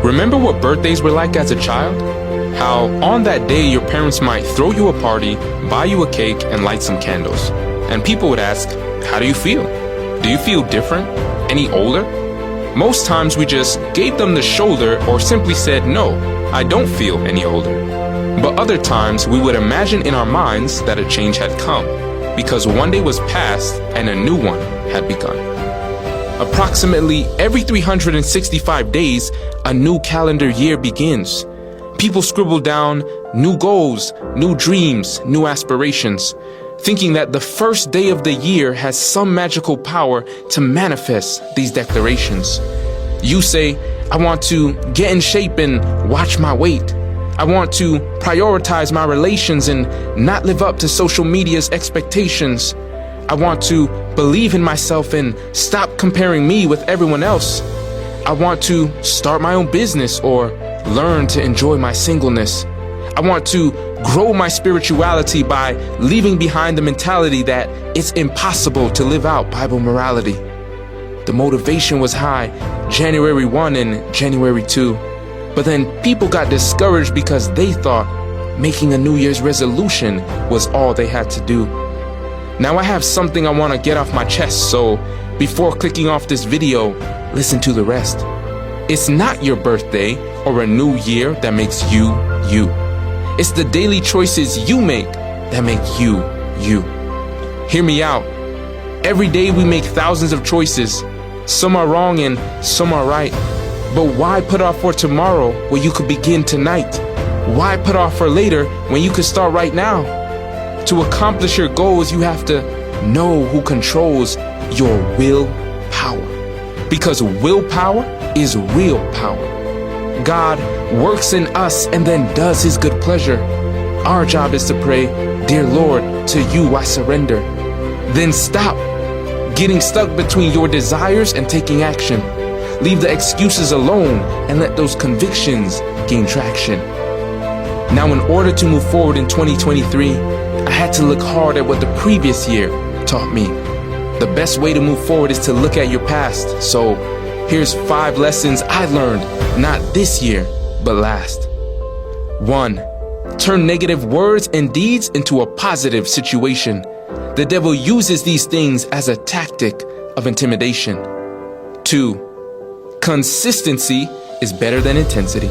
Remember what birthdays were like as a child? How on that day your parents might throw you a party, buy you a cake, and light some candles. And people would ask, how do you feel? Do you feel different? Any older? Most times we just gave them the shoulder or simply said, no, I don't feel any older. But other times we would imagine in our minds that a change had come, because one day was past and a new one had begun. Approximately every 365 days, a new calendar year begins. People scribble down new goals, new dreams, new aspirations, thinking that the first day of the year has some magical power to manifest these declarations. You say, I want to get in shape and watch my weight. I want to prioritize my relations and not live up to social media's expectations. I want to believe in myself and stop comparing me with everyone else. I want to start my own business or learn to enjoy my singleness. I want to grow my spirituality by leaving behind the mentality that it's impossible to live out Bible morality. The motivation was high, January 1 and January 2. But then people got discouraged because they thought making a New Year's resolution was all they had to do. Now I have something I want to get off my chest, so before clicking off this video, listen to the rest. It's not your birthday or a new year that makes you, you. It's the daily choices you make that make you, you. Hear me out. Every day we make thousands of choices. Some are wrong and some are right. But why put off for tomorrow when you could begin tonight? Why put off for later when you could start right now? To accomplish your goals, you have to know who controls your willpower. Because willpower is real power. God works in us and then does his good pleasure. Our job is to pray, Dear Lord, to you I surrender. Then stop getting stuck between your desires and taking action. Leave the excuses alone and let those convictions gain traction. Now, in order to move forward in 2023, I had to look hard at what the previous year taught me. The best way to move forward is to look at your past. So here's 5 lessons I learned, not this year, but last. 1. Turn negative words and deeds into a positive situation. The devil uses these things as a tactic of intimidation. 2. Consistency is better than intensity.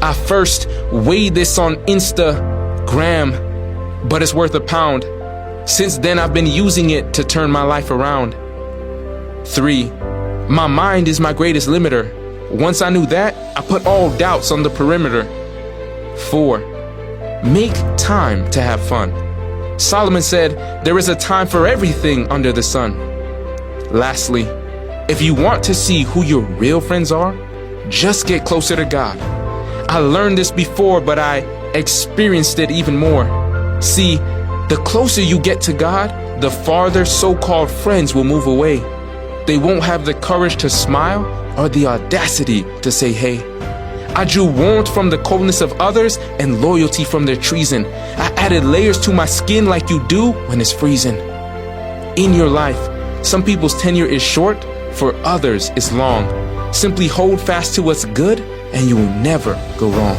I first weighed this on Instagram, but it's worth £1. Since then, I've been using it to turn my life around. 3. My mind is my greatest limiter. Once I knew that, I put all doubts on the perimeter. 4. Make time to have fun. Solomon said, there is a time for everything under the sun. Lastly, if you want to see who your real friends are, just get closer to God. I learned this before, but I experienced it even more. See, the closer you get to God, the farther so-called friends will move away. They won't have the courage to smile or the audacity to say hey. I drew warmth from the coldness of others and loyalty from their treason. I added layers to my skin like you do when it's freezing. In your life, some people's tenure is short, for others it's long. Simply hold fast to what's good and you will never go wrong.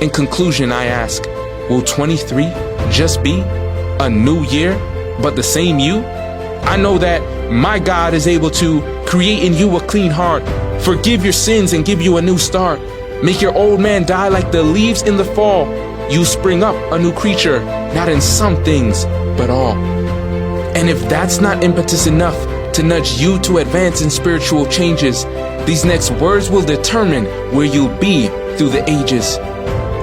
In conclusion, I ask, will 23 just be a new year, but the same you? I know that my God is able to create in you a clean heart, forgive your sins and give you a new start. Make your old man die like the leaves in the fall. You spring up a new creature, not in some things, but all. And if that's not impetus enough to nudge you to advance in spiritual changes, these next words will determine where you'll be through the ages.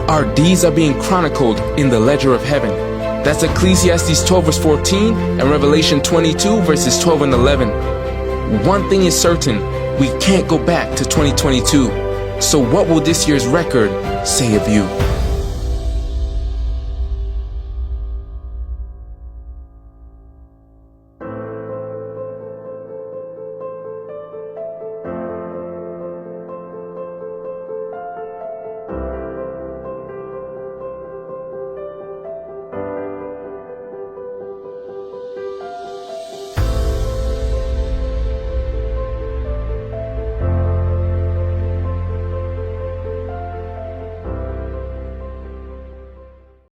Our deeds are being chronicled in the ledger of heaven. That's Ecclesiastes 12 verse 14 and Revelation 22 verses 12 and 11. One thing is certain, we can't go back to 2022. So what will this year's record say of you?